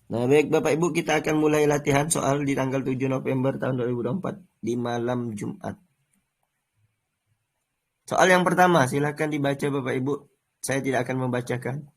Nah, baik Bapak Ibu, kita akan mulai latihan soal di tanggal 7 November tahun 2024 di malam Jumat. Soal yang pertama, silakan dibaca Bapak Ibu. Saya tidak akan membacakan.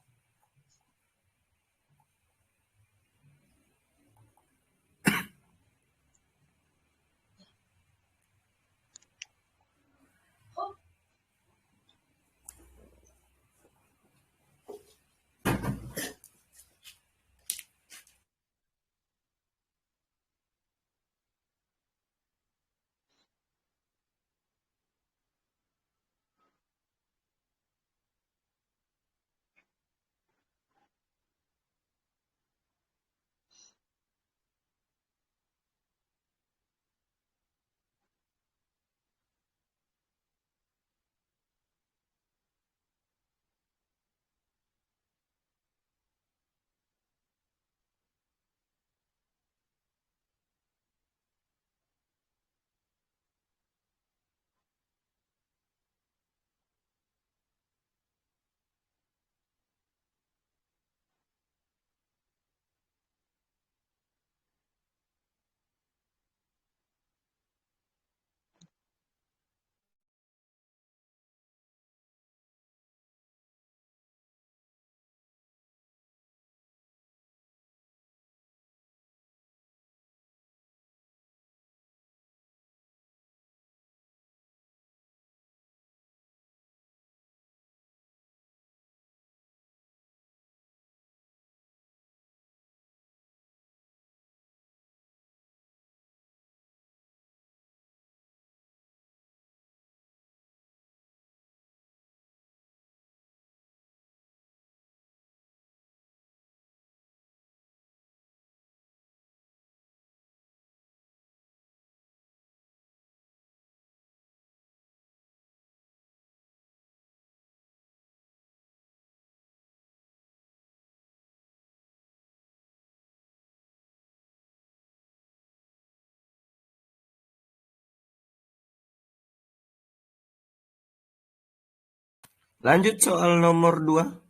Lanjut soal nomor 2.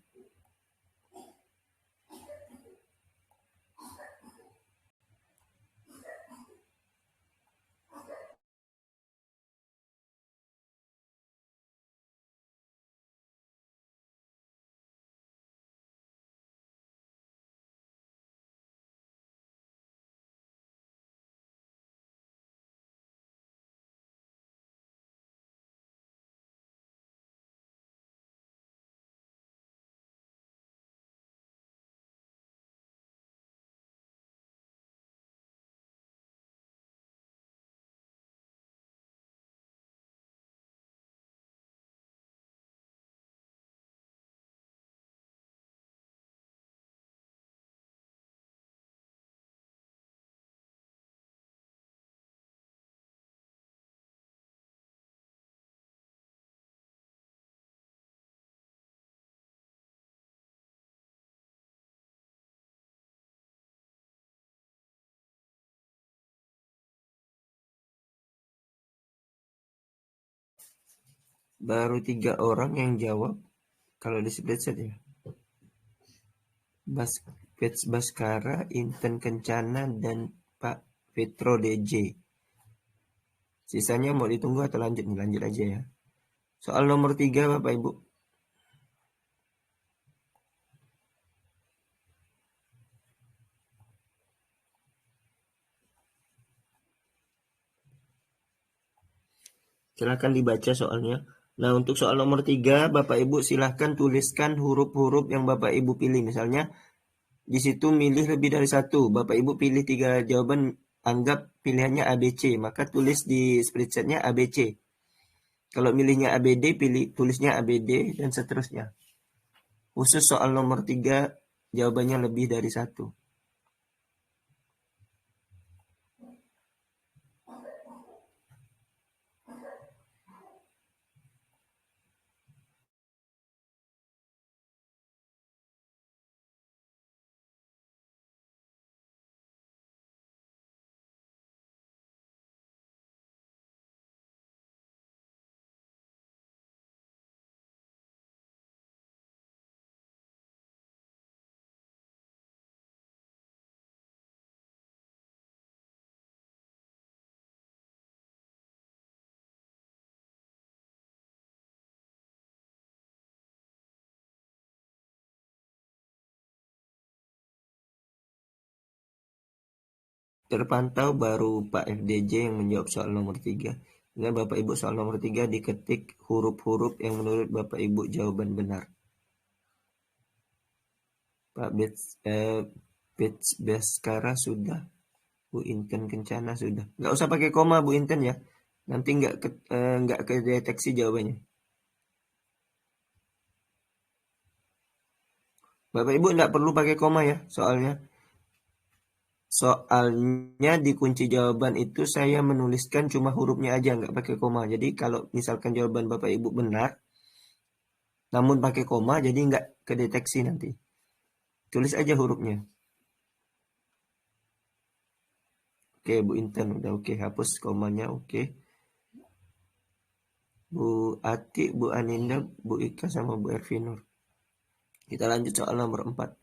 Baru 3 orang yang jawab. Kalau di spreadsheet ya. Baskara, Inten Kencana, dan Pak Petro DJ. Sisanya mau ditunggu atau lanjut? Lanjut aja ya. Soal nomor 3 Bapak Ibu. Silahkan dibaca soalnya. Nah, untuk soal nomor 3, Bapak Ibu silahkan tuliskan huruf-huruf yang Bapak Ibu pilih. Misalnya, di situ milih lebih dari satu. Bapak Ibu pilih 3 jawaban, anggap pilihannya ABC. Maka tulis di spreadsheetnya ABC. Kalau milihnya ABD, tulisnya ABD, dan seterusnya. Khusus soal nomor 3, jawabannya lebih dari satu. terpantau baru Pak FDJ yang menjawab soal nomor 3. Dengan Bapak Ibu soal nomor 3 diketik huruf-huruf yang menurut Bapak Ibu jawaban benar. Pak Bets Baskara sudah. Bu Inten Kencana sudah. Nggak usah pakai koma Bu Inten ya. Nanti nggak kedeteksi jawabannya. Bapak Ibu nggak perlu pakai koma ya soalnya. Soalnya di kunci jawaban itu saya menuliskan cuma hurufnya aja, nggak pakai koma. Jadi kalau misalkan jawaban Bapak Ibu benar, namun pakai koma, jadi nggak kedeteksi nanti. Tulis aja hurufnya. Oke, Bu Intan udah oke. Hapus komanya oke. Bu Ati, Bu Aninda, Bu Ika, sama Bu Ervinur. Kita lanjut soal nomor 4.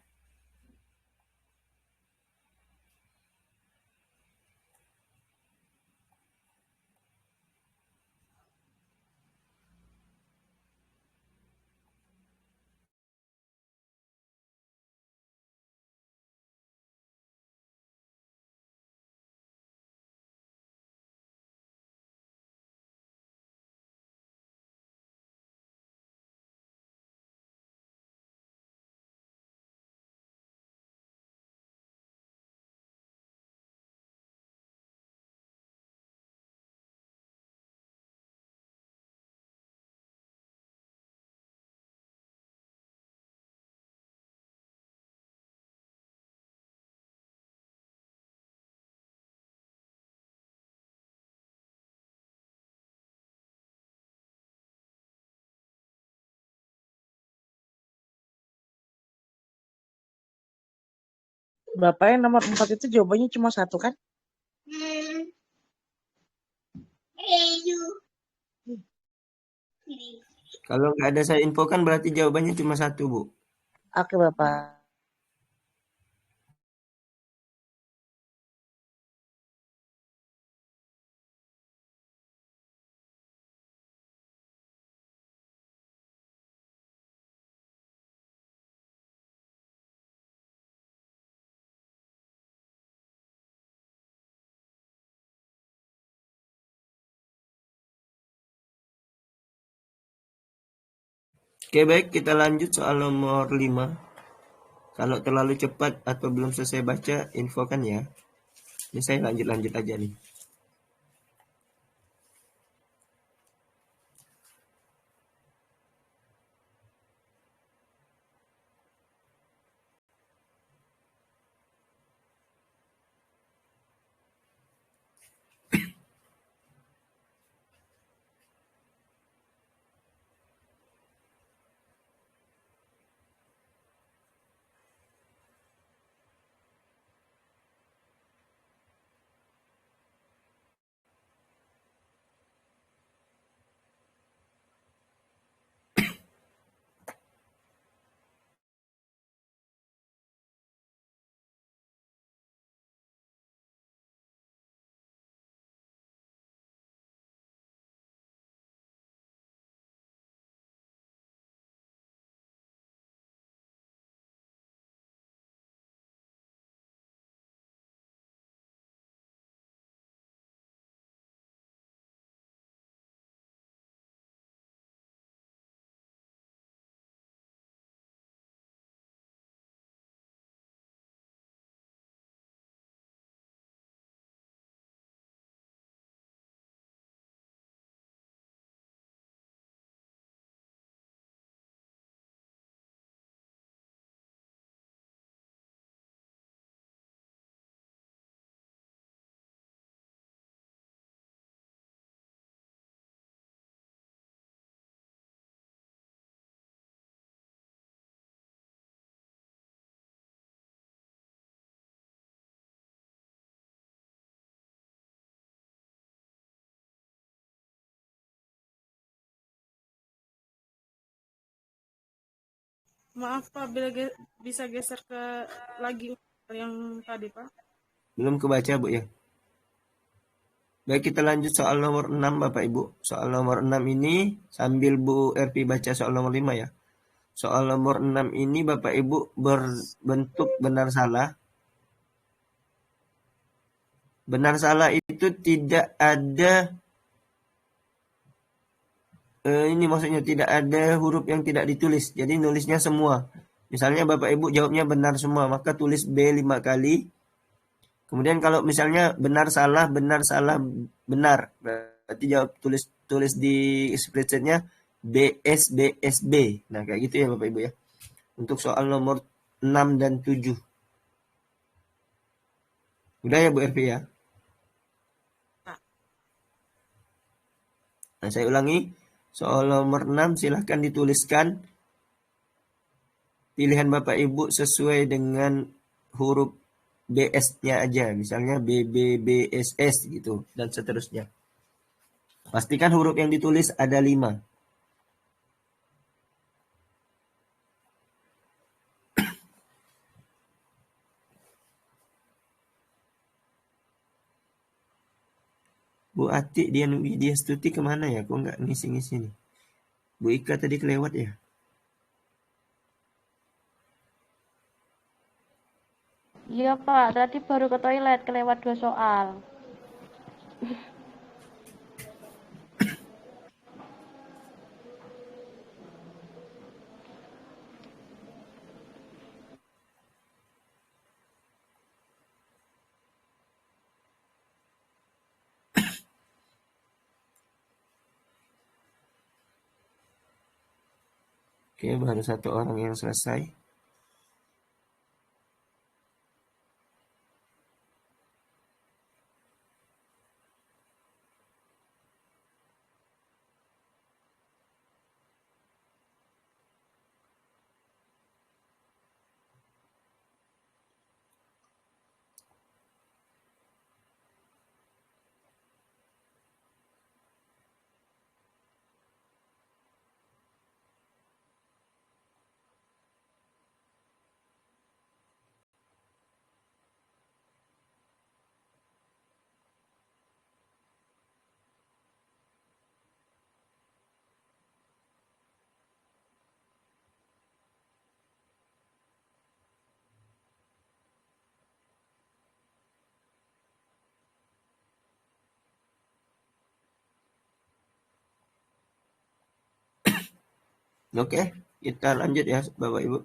Bapak yang nomor 4 itu jawabannya cuma satu kan? Kalau nggak ada saya infokan berarti jawabannya cuma satu, Bu. Oke Bapak. Oke, baik, kita lanjut soal nomor 5. Kalau terlalu cepat atau belum selesai baca, infokan ya. Ini saya lanjut-lanjut aja nih. Maaf Pak, bisa geser ke lagi yang tadi Pak? Belum kebaca, Bu ya. Baik, kita lanjut soal nomor 6, Bapak Ibu. Soal nomor 6 ini sambil Bu RP baca soal nomor 5 ya. Soal nomor 6 ini Bapak Ibu berbentuk benar salah. Benar salah itu tidak ada, ini maksudnya tidak ada huruf yang tidak ditulis. Jadi nulisnya semua. Misalnya Bapak Ibu jawabnya benar semua, maka tulis B 5 kali. Kemudian kalau misalnya benar salah benar, berarti jawab tulis di spreadsheetnya BSBSB. Nah kayak gitu ya Bapak Ibu ya. Untuk soal nomor 6 dan 7. Udah ya Bu Ervi ya. Pak. Nah saya ulangi. Soal nomor 6 silahkan dituliskan pilihan Bapak Ibu sesuai dengan huruf BS-nya aja. Misalnya BBBSS gitu dan seterusnya. Pastikan huruf yang ditulis ada 5. Bu Atik Dian Widya Stuti kemana ya? Kok nggak ngisi-ngisi nih? Bu Ika tadi kelewat ya? Iya Pak, tadi baru ke toilet kelewat 2 soal. Oke, baru 1 orang yang selesai. Oke, kita lanjut ya Bapak Ibu.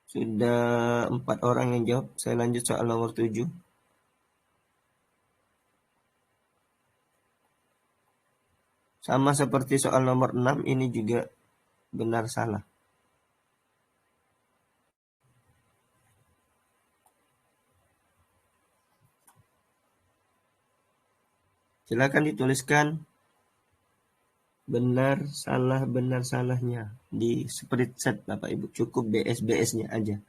Sudah 4 orang yang jawab. Saya lanjut soal nomor 7. Sama seperti soal nomor 6, ini juga benar salah. Silakan dituliskan benar salahnya di spreadsheet Bapak Ibu. Cukup BS-BS-nya aja.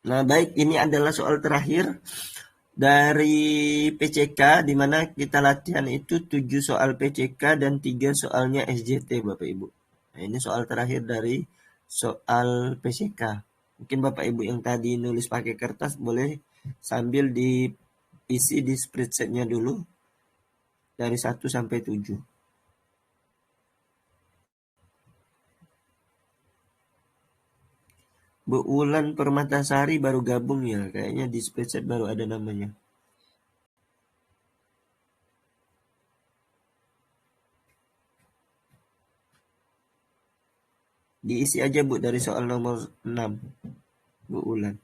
Nah, baik, ini adalah soal terakhir dari PCK, di mana kita latihan itu 7 soal PCK dan 3 soalnya SJT Bapak Ibu. Nah, ini soal terakhir dari soal PCK. Mungkin Bapak Ibu yang tadi nulis pakai kertas boleh sambil diisi di spreadsheetnya dulu dari 1 sampai 7. Bu Ulan Permatasari baru gabung ya, kayaknya di spreadsheet baru ada namanya. Diisi aja Bu dari soal nomor 6, Bu Ulan.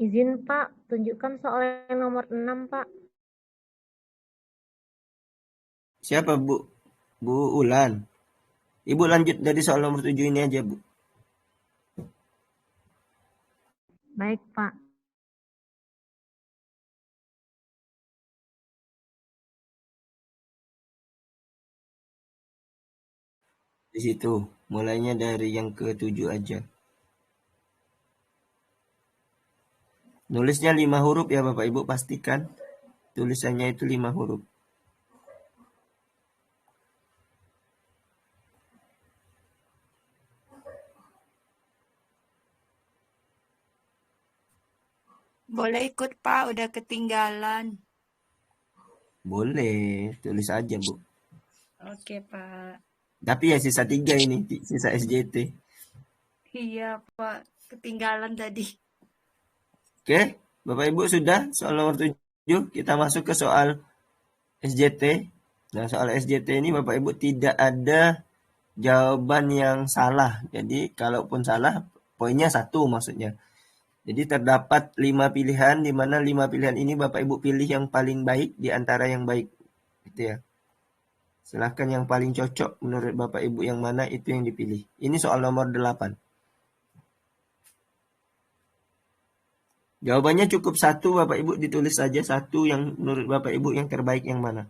Izin Pak, tunjukkan soal yang nomor 6 Pak. Siapa, Bu? Bu Ulan. Ibu lanjut dari soal nomor 7 ini aja, Bu. Baik, Pak. Di situ. Mulainya dari yang ke-7 aja. Nulisnya 5 huruf ya Bapak Ibu, pastikan tulisannya itu 5 huruf. Boleh ikut, Pak, udah ketinggalan. Boleh, tulis aja Bu. Oke, Pak. Tapi ya sisa 3 ini, sisa SJT. Iya, Pak, ketinggalan tadi. Oke, Bapak Ibu sudah soal nomor 7. Kita masuk ke soal SJT. Nah, soal SJT ini Bapak Ibu tidak ada jawaban yang salah. Jadi, kalaupun salah, poinnya 1 maksudnya. Jadi terdapat 5 pilihan, di mana 5 pilihan ini Bapak Ibu pilih yang paling baik di antara yang baik. Gitu ya. Silahkan yang paling cocok menurut Bapak Ibu yang mana itu yang dipilih. Ini soal nomor 8. Jawabannya cukup 1 Bapak Ibu, ditulis saja 1 yang menurut Bapak Ibu yang terbaik yang mana.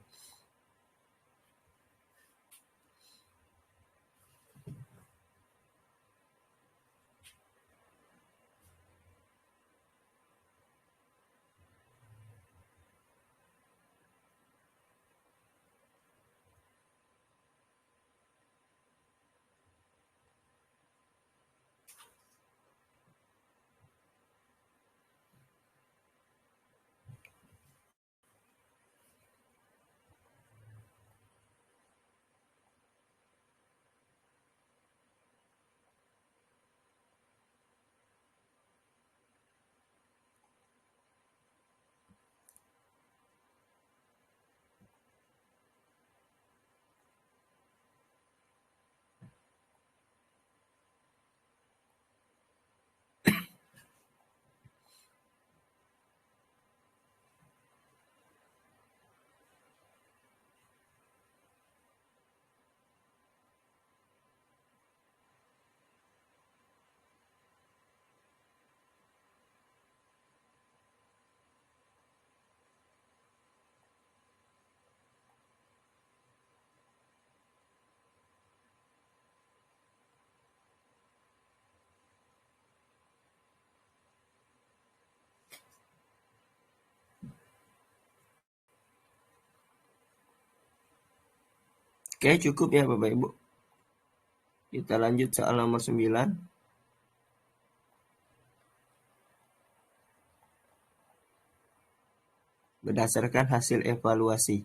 Oke, cukup ya Bapak Ibu. Kita lanjut soal nomor 9. Berdasarkan hasil evaluasi.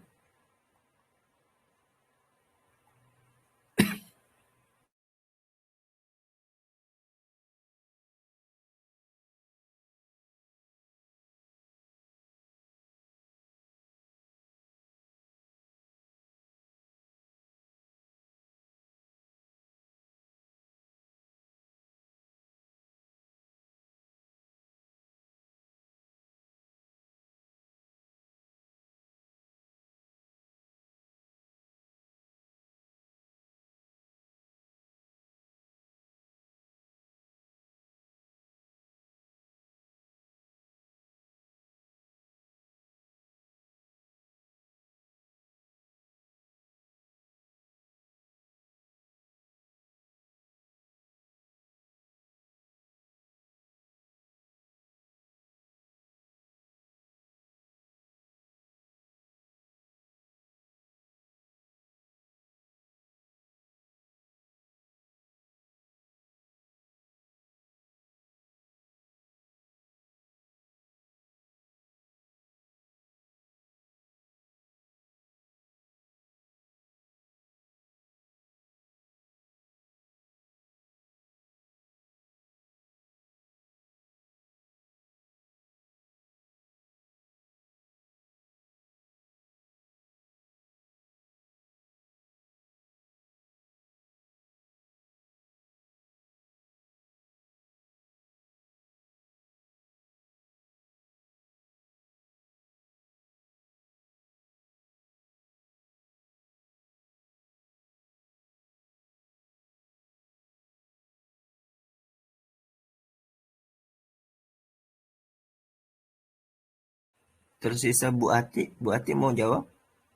Tersisa Bu Ati. Bu Ati mau jawab?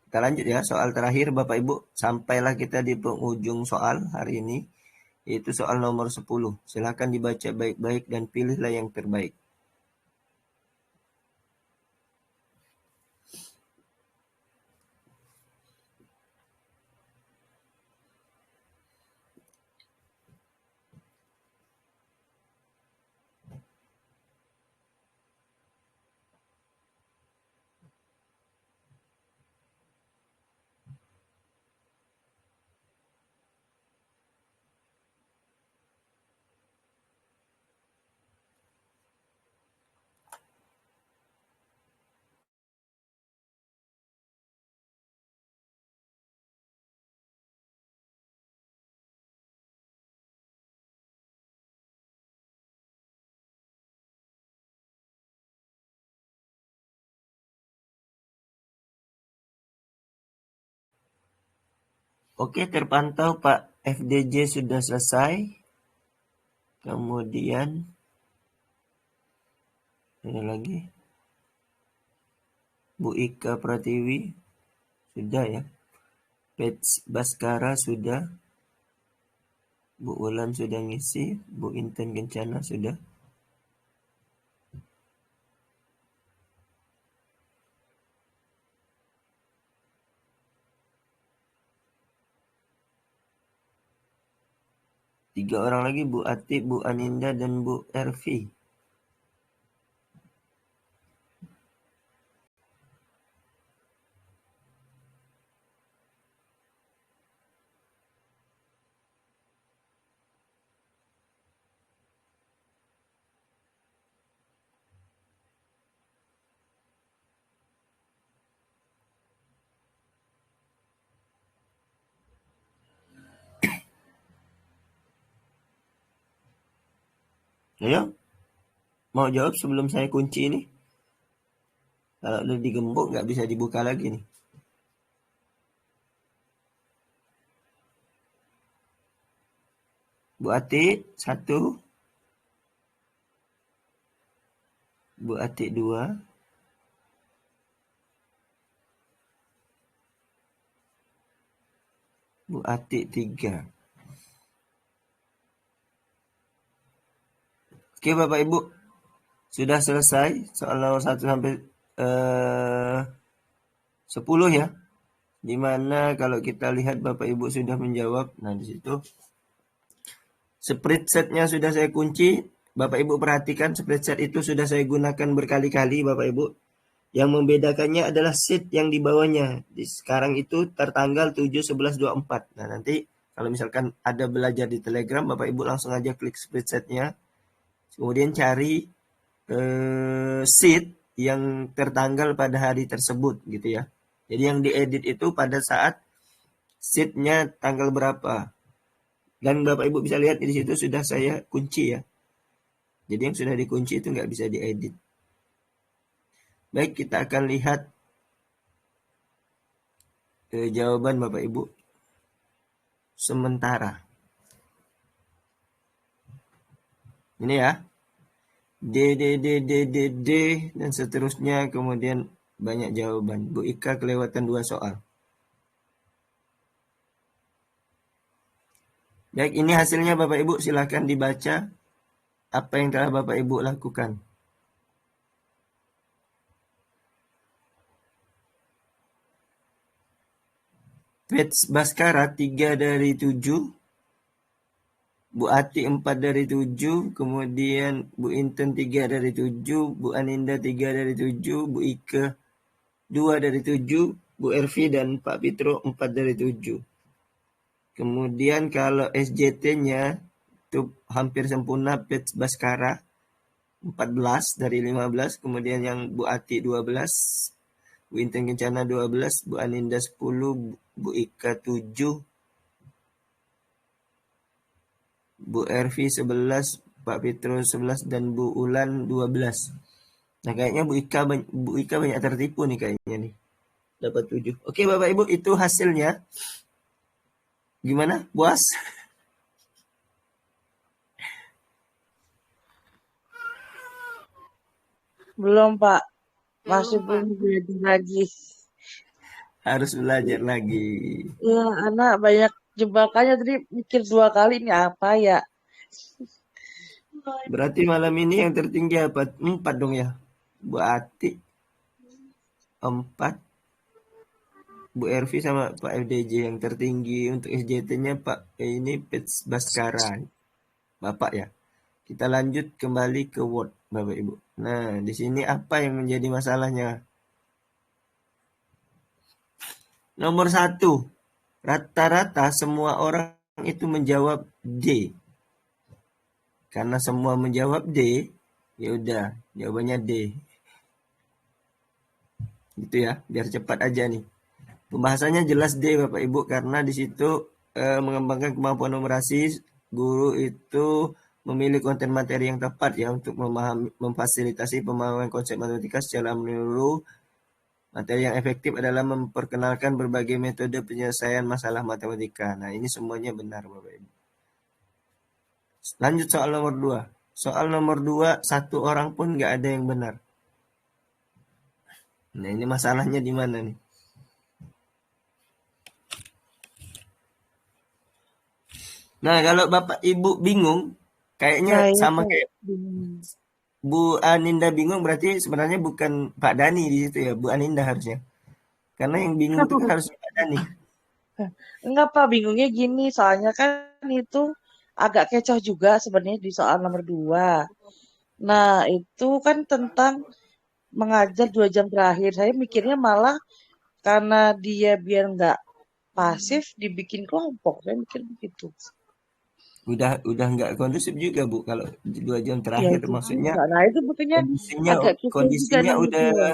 Kita lanjut ya, soal terakhir Bapak Ibu. Sampailah kita di penghujung soal hari ini, yaitu soal nomor 10. Silakan dibaca baik-baik dan pilihlah yang terbaik. Oke, terpantau Pak FDJ sudah selesai. Kemudian ada lagi Bu Ika Pratiwi sudah ya. Pets Baskara sudah. Bu Ulan sudah ngisi. Bu Inten Kencana sudah. Tiga orang lagi, Bu Ati, Bu Aninda, dan Bu Ervi. Ayo, mau jawab sebelum saya kunci ini? Kalau udah digembok nggak bisa dibuka lagi nih. Bu Ati, 1. Bu Ati, 2. Bu Ati, 3. Oke Bapak Ibu, sudah selesai soal nomor 1 sampai 10 ya. Dimana kalau kita lihat Bapak Ibu sudah menjawab. Nah di situ spreadsheet-nya sudah saya kunci. Bapak Ibu perhatikan spreadsheet itu sudah saya gunakan berkali-kali Bapak Ibu. Yang membedakannya adalah sheet yang di bawahnya. Sekarang itu tertanggal 7/11/24. Nah nanti kalau misalkan ada belajar di Telegram, Bapak Ibu langsung aja klik spreadsheet-nya. Kemudian cari sheet yang tertanggal pada hari tersebut gitu ya. Jadi yang diedit itu pada saat sheet-nya tanggal berapa. Dan Bapak Ibu bisa lihat di situ sudah saya kunci ya. Jadi yang sudah dikunci itu nggak bisa diedit. Baik, kita akan lihat jawaban Bapak Ibu sementara. Ini ya. D, D, D, D, D, D, dan seterusnya. Kemudian banyak jawaban. Bu Ika kelewatan 2 soal. Baik, ini hasilnya Bapak Ibu. Silakan dibaca apa yang telah Bapak Ibu lakukan. Pets Baskara 3 dari 7. Bu Ati 4 dari 7. Kemudian Bu Inten 3 dari 7. Bu Aninda 3 dari 7. Bu Ika 2 dari 7. Bu Ervi dan Pak Pitro 4 dari 7. Kemudian kalau SJT-nya itu hampir sempurna Pets Baskara 14 dari 15. Kemudian yang Bu Ati 12. Bu Inten Kencana 12. Bu Aninda 10. Bu Ika 7. Bu Ervi 11, Pak Petro 11, dan Bu Ulan 12. Nah kayaknya Bu Ika banyak tertipu nih kayaknya nih. Dapat 7. Oke Bapak Ibu, itu hasilnya. Gimana? Puas? Belum, Pak. Masih Belum, Pak. belum belajar lagi. Harus belajar lagi. Ya, anak banyak jebakannya tadi mikir 2 kali ini apa ya? Berarti malam ini yang tertinggi apa? 4 dong ya. Bu Ati 4, Bu Ervi sama Pak FDJ yang tertinggi untuk SJT-nya Pak ini Pets Baskara. Bapak ya. Kita lanjut kembali ke Word, Bapak Ibu. Nah, di sini apa yang menjadi masalahnya? Nomor 1, rata-rata semua orang itu menjawab D. Karena semua menjawab D, ya udah, jawabannya D. Gitu ya, biar cepat aja nih. Pembahasannya jelas D Bapak Ibu karena di situ mengembangkan kemampuan numerasi, guru itu memilih konten materi yang tepat ya untuk memfasilitasi pemahaman konsep matematika secara menyeluruh. Materi yang efektif adalah memperkenalkan berbagai metode penyelesaian masalah matematika. Nah, ini semuanya benar Bapak Ibu. Lanjut soal nomor 2. Soal nomor 2, satu orang pun nggak ada yang benar. Nah, ini masalahnya di mana nih? Nah, kalau Bapak Ibu bingung, kayaknya Nah, itu sama kayak bingung. Bu Aninda bingung berarti sebenarnya bukan Pak Dani di situ ya, Bu Aninda harusnya. Karena yang bingung itu kan harusnya Pak Dani. Enggak, Pak, bingungnya gini, soalnya kan itu agak kecoh juga sebenarnya di soal nomor 2. Nah, itu kan tentang mengajar 2 jam terakhir. Saya mikirnya malah karena dia biar nggak pasif dibikin kelompok. Saya mikir begitu. Udah nggak kondusif juga Bu kalau 2 jam Ya terakhir itu maksudnya juga. Nah, itu makanya kondisinya agak kecil juga kondisinya nih udah itu.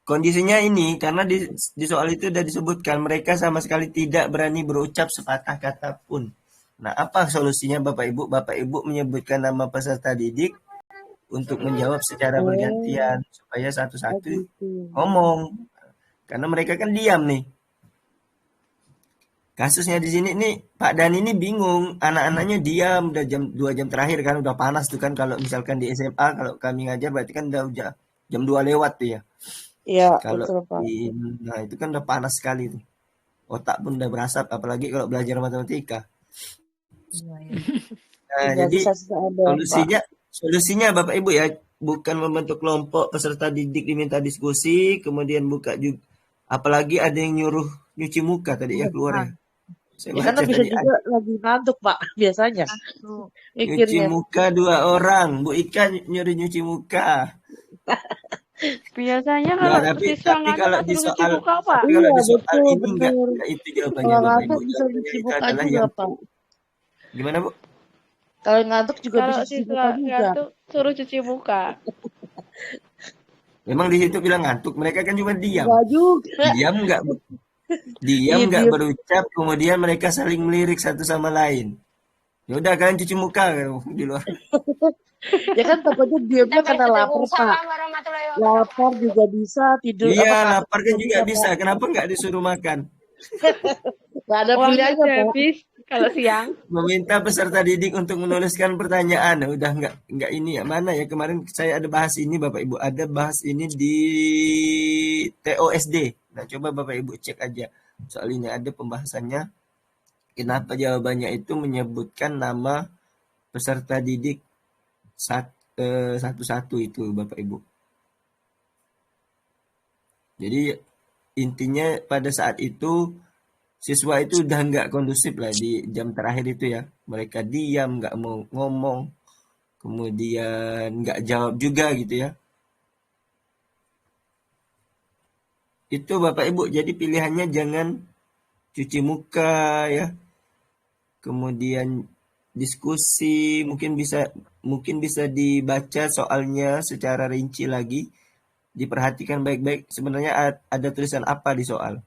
kondisinya ini karena di soal itu udah disebutkan mereka sama sekali tidak berani berucap sepatah kata pun. Nah, apa solusinya Bapak Ibu? Bapak Ibu menyebutkan nama peserta didik untuk menjawab secara bergantian Oh, supaya oh satu-satu gitu. ngomong. Karena mereka kan diam nih. Kasusnya di sini nih Pak Dani ini bingung, anak-anaknya diam udah 2 jam terakhir kan udah panas tuh kan kalau misalkan di SMA kalau kami ngajar berarti kan udah jam 2 lewat tuh ya. Iya, Kalau betul, Pak. di nah itu kan udah panas sekali tuh. Otak pun udah berasap apalagi kalau belajar matematika. Iya, iya. Nah, Tinggal jadi sisa-sisa ada, Pak. solusinya Bapak Ibu ya bukan membentuk kelompok peserta didik diminta diskusi, kemudian buka juga apalagi ada yang nyuruh nyuci muka tadi ya keluar Nah, ya. Saya Ya karena baca bisa tadi juga lagi ngantuk, Pak, biasanya masuk. nyuci mikirnya. muka 2 orang. Bu Ika nyuruh nyuci muka. Biasanya Ya, kalau tapi siswa tapi ngantuk kalau tak di suruh cuci soal muka, Pak. tapi kalau Iya, di soal betul, ini bener. enggak itu jawabannya Kalau Bapak Ibu. ngantuk bisa Jawabannya cuci itu muka adalah juga, yang Pak. gimana, Bu? Kalau ngantuk juga Kalau bisa cuci siswa muka juga. ngantuk suruh cuci muka. Memang di situ bilang ngantuk, mereka kan cuma diam. Enggak juga. Diam enggak diam Iya, enggak diem. berucap, kemudian mereka saling melirik satu sama lain. Ya udah kalian cuci muka di luar. Ya kan takutnya diemnya karena lapar, Pak. Waalaikumsalam warahmatullahi Lapar wabarakatuh. juga bisa, tidur Iya, apa ngantuk lapar juga kan juga bisa, bisa. Pak. Kenapa enggak disuruh makan? Nggak ada Uangnya pilihannya, aja Pak. habis kalau siang. Meminta peserta didik untuk menuliskan pertanyaan. Nah, udah enggak ini ya. Mana ya kemarin saya ada bahas ini Bapak Ibu, ada bahas ini di TOSD. Nah, coba Bapak Ibu cek aja. Soal ini ada pembahasannya. Kenapa jawabannya itu menyebutkan nama peserta didik satu-satu itu Bapak Ibu. Jadi intinya pada saat itu siswa itu udah nggak kondusif lah di jam terakhir itu ya. Mereka diam, nggak mau ngomong, kemudian nggak jawab juga gitu ya. Itu Bapak Ibu, jadi pilihannya jangan cuci muka ya, kemudian diskusi, mungkin bisa dibaca soalnya secara rinci lagi, diperhatikan baik-baik sebenarnya ada tulisan apa di soal.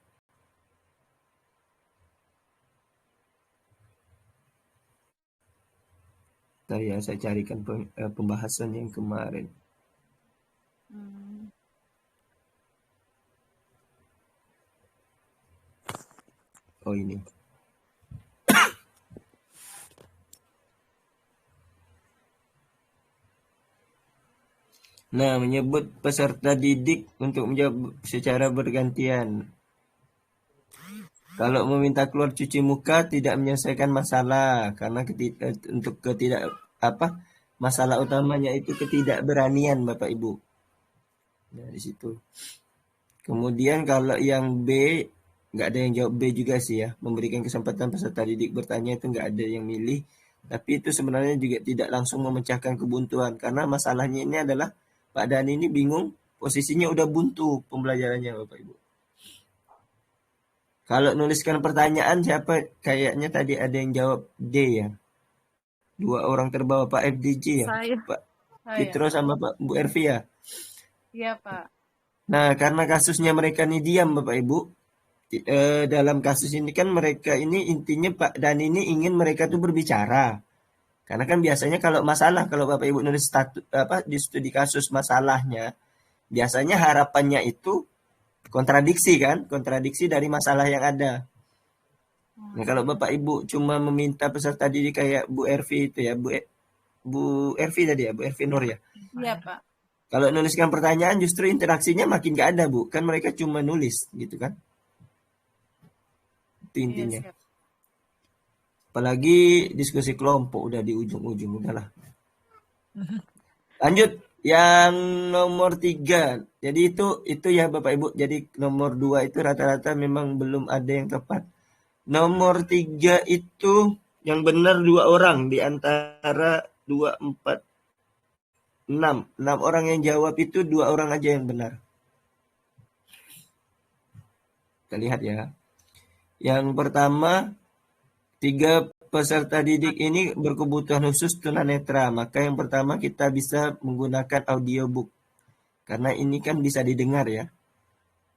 Ntar ya saya carikan pembahasan yang kemarin. Oh ini. Nah, menyebut peserta didik untuk menjawab secara bergantian. Kalau meminta keluar cuci muka tidak menyelesaikan masalah karena masalah utamanya itu ketidakberanian Bapak Ibu. Nah, di situ. Kemudian kalau yang B nggak ada yang jawab B juga sih ya. Memberikan kesempatan peserta didik bertanya itu nggak ada yang milih. Tapi itu sebenarnya juga tidak langsung memecahkan kebuntuan karena masalahnya ini adalah Pak Dani ini bingung posisinya udah buntu pembelajarannya Bapak Ibu. Kalau nuliskan pertanyaan siapa kayaknya tadi ada yang jawab D ya. 2 orang terbawa Pak FDJ ya. Saya. Pak Saya. Fitro sama Pak Bu Ervi ya. Iya, Pak. Nah, karena kasusnya mereka ini diam Bapak Ibu. Dalam kasus ini kan mereka ini intinya Pak Dani ini ingin mereka tuh berbicara. Karena kan biasanya kalau masalah kalau Bapak Ibu nulis di studi kasus masalahnya, biasanya harapannya itu kontradiksi dari masalah yang ada. Nah, kalau Bapak Ibu cuma meminta peserta didik kayak Bu Ervi itu ya, Bu Ervi tadi ya, Bu Ervi Nur ya. Iya, Pak. Kalau nuliskan pertanyaan justru interaksinya makin gak ada Bu, kan mereka cuma nulis gitu kan. Itu intinya. Iya, siap. Apalagi diskusi kelompok udah di ujung-ujung udahlah. Lanjut yang nomor 3. Jadi itu ya Bapak Ibu. Jadi nomor 2 itu rata-rata memang belum ada yang tepat. Nomor 3 itu yang benar 2 orang di antara 2, 4, 6. 6 orang yang jawab itu 2 orang aja yang benar. Kita lihat ya. Yang pertama, 3 peserta didik ini berkebutuhan khusus tunanetra. Maka yang pertama kita bisa menggunakan audiobook. Karena ini kan bisa didengar ya.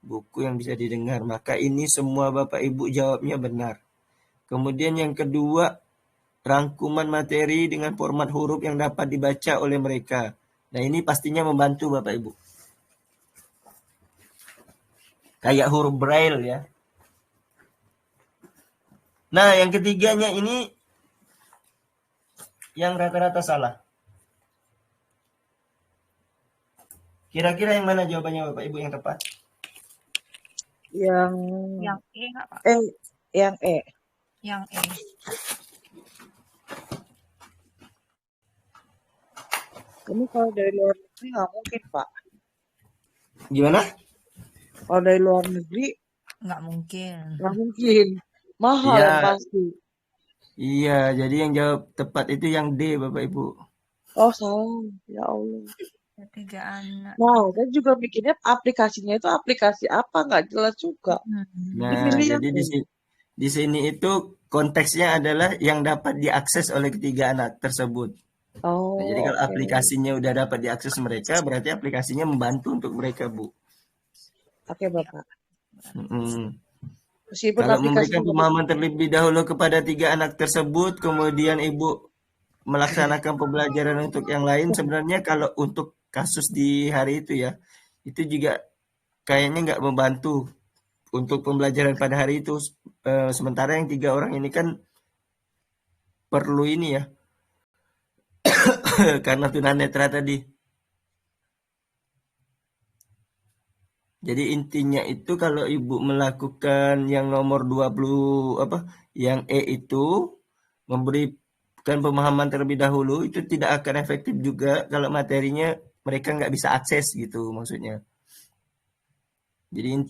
Buku yang bisa didengar. Maka ini semua Bapak Ibu jawabnya benar. Kemudian yang kedua, rangkuman materi dengan format huruf yang dapat dibaca oleh mereka. Nah ini pastinya membantu Bapak Ibu. Kayak huruf braille ya. Nah, yang ketiganya ini yang rata-rata salah. Kira-kira yang mana jawabannya Bapak Ibu yang tepat? Yang E nggak, Pak? yang E. Yang E. Ini kalau dari luar negeri nggak mungkin, Pak. Gimana? Kalau dari luar negeri Nggak mungkin. nggak mungkin. Mahal Iya. yang pasti. Iya, jadi yang jawab tepat itu yang D Bapak Ibu. Oh, salah. Ya Allah. 3 anak. Nah, saya juga mikirnya aplikasinya itu aplikasi apa, nggak jelas juga. Nah, Dipilih yang jadi E. di sini itu konteksnya adalah yang dapat diakses oleh ketiga anak tersebut. Oh, Nah, jadi kalau oke. aplikasinya udah dapat diakses mereka, berarti aplikasinya membantu untuk mereka, Bu. Oke, Bapak. Meskipun Kalau aplikasi memberikan pemahaman terlebih dahulu kepada 3 anak tersebut, kemudian Ibu melaksanakan pembelajaran untuk yang lain, sebenarnya kalau untuk kasus di hari itu ya, itu juga kayaknya nggak membantu untuk pembelajaran pada hari itu. Sementara yang 3 orang ini kan perlu ini ya, karena tunanetra tadi. Jadi intinya itu kalau Ibu melakukan yang nomor 20 yang E itu memberikan pemahaman terlebih dahulu itu tidak akan efektif juga kalau materinya mereka nggak bisa akses gitu maksudnya. Jadi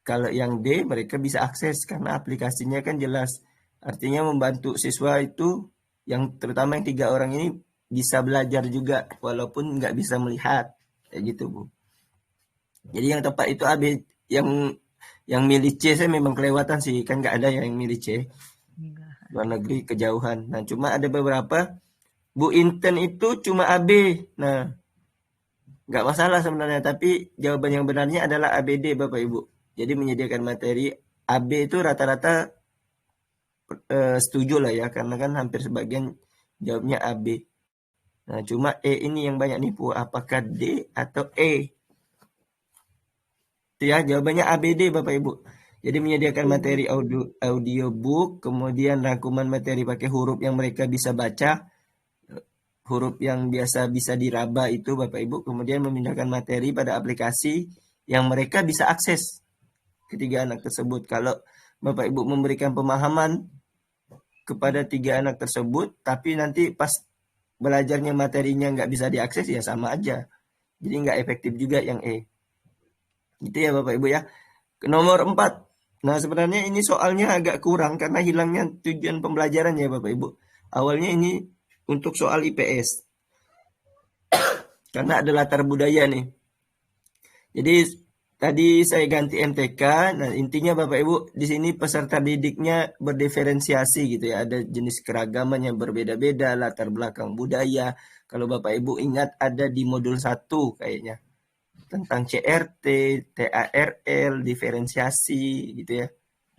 kalau yang D mereka bisa akses karena aplikasinya kan jelas. Artinya membantu siswa itu yang terutama yang 3 orang ini bisa belajar juga walaupun nggak bisa melihat kayak gitu Bu. Jadi yang tepat itu AB yang milih C saya memang kelewatan sih kan nggak ada yang milih C. Luar negeri kejauhan. Nah cuma ada beberapa Bu Inten itu cuma AB. Nah nggak masalah sebenarnya tapi jawaban yang benarnya adalah ABD Bapak Ibu. Jadi menyediakan materi AB itu rata-rata setuju lah ya karena kan hampir sebagian jawabnya AB. Nah cuma E ini yang banyak nipu apakah D atau E? Ya jawabannya ABD Bapak Ibu. Jadi menyediakan materi audiobook, kemudian rangkuman materi pakai huruf yang mereka bisa baca. huruf yang biasa bisa diraba itu Bapak Ibu, kemudian memindahkan materi pada aplikasi yang mereka bisa akses ketiga anak tersebut. Kalau Bapak Ibu memberikan pemahaman kepada tiga anak tersebut, tapi nanti pas belajarnya materinya nggak bisa diakses, ya sama aja. Jadi nggak efektif juga yang E. Gitu ya Bapak Ibu ya. Nomor 4. Nah sebenarnya ini soalnya agak kurang karena hilangnya tujuan pembelajaran ya Bapak Ibu. Awalnya ini untuk soal IPS. Karena ada latar budaya nih. Jadi tadi saya ganti MTK. Nah intinya Bapak Ibu di sini peserta didiknya berdiferensiasi gitu ya. Ada jenis keragaman yang berbeda-beda, latar belakang budaya. Kalau Bapak Ibu ingat ada di modul 1 kayaknya. Tentang CRT, TARL, diferensiasi gitu ya.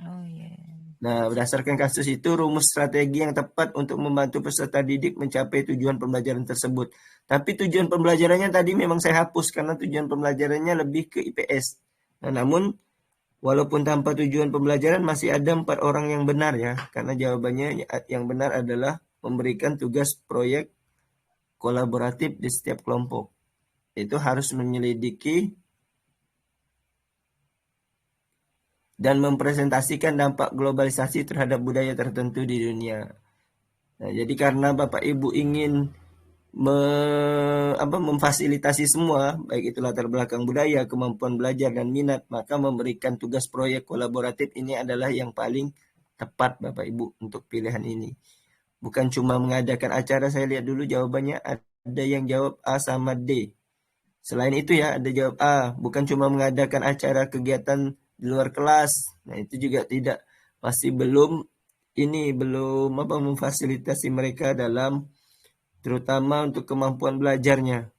Oh iya. Nah, berdasarkan kasus itu, rumus strategi yang tepat untuk membantu peserta didik mencapai tujuan pembelajaran tersebut. Tapi tujuan pembelajarannya tadi memang saya hapus karena tujuan pembelajarannya lebih ke IPS. Nah, namun walaupun tanpa tujuan pembelajaran masih ada 4 orang yang benar ya. Karena jawabannya yang benar adalah memberikan tugas proyek kolaboratif di setiap kelompok. Itu harus menyelidiki dan mempresentasikan dampak globalisasi terhadap budaya tertentu di dunia. Nah, jadi karena Bapak Ibu ingin memfasilitasi semua, baik itu latar belakang budaya, kemampuan belajar, dan minat, maka memberikan tugas proyek kolaboratif ini adalah yang paling tepat Bapak Ibu untuk pilihan ini. Bukan cuma mengadakan acara, saya lihat dulu jawabannya ada yang jawab A sama D. Selain itu ya, ada jawab A, bukan cuma mengadakan acara kegiatan di luar kelas. Nah, itu juga tidak, masih belum memfasilitasi mereka dalam terutama untuk kemampuan belajarnya.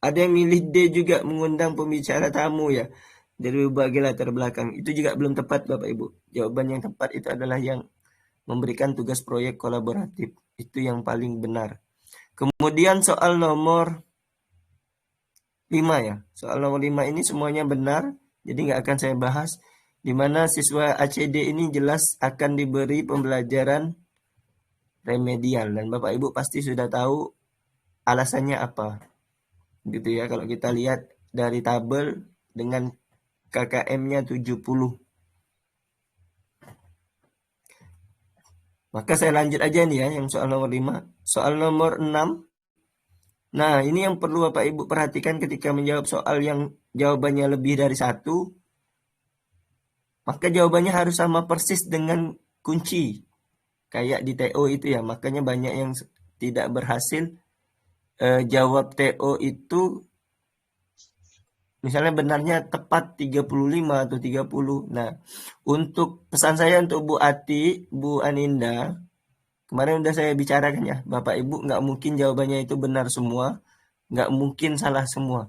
Ada yang milih D juga, mengundang pembicara tamu ya dari berbagai latar belakang. Itu juga belum tepat Bapak Ibu. Jawaban yang tepat itu adalah yang memberikan tugas proyek kolaboratif. Itu yang paling benar. Kemudian soal nomor 5 ya. Soal nomor 5 ini semuanya benar, jadi nggak akan saya bahas. Di mana siswa ACD ini jelas akan diberi pembelajaran remedial. Dan Bapak Ibu pasti sudah tahu alasannya apa. Gitu ya, kalau kita lihat dari tabel dengan KKM-nya 70. Maka saya lanjut aja nih ya, yang soal nomor 5. Soal nomor 6. Nah, ini yang perlu Bapak Ibu perhatikan ketika menjawab soal yang jawabannya lebih dari 1. Maka jawabannya harus sama persis dengan kunci. Kayak di TO itu ya. Makanya banyak yang tidak berhasil jawab TO itu. Misalnya benarnya tepat 35 atau 30. Nah, untuk pesan saya untuk Bu Ati, Bu Aninda, kemarin udah saya bicarakan ya, Bapak Ibu nggak mungkin jawabannya itu benar semua, nggak mungkin salah semua.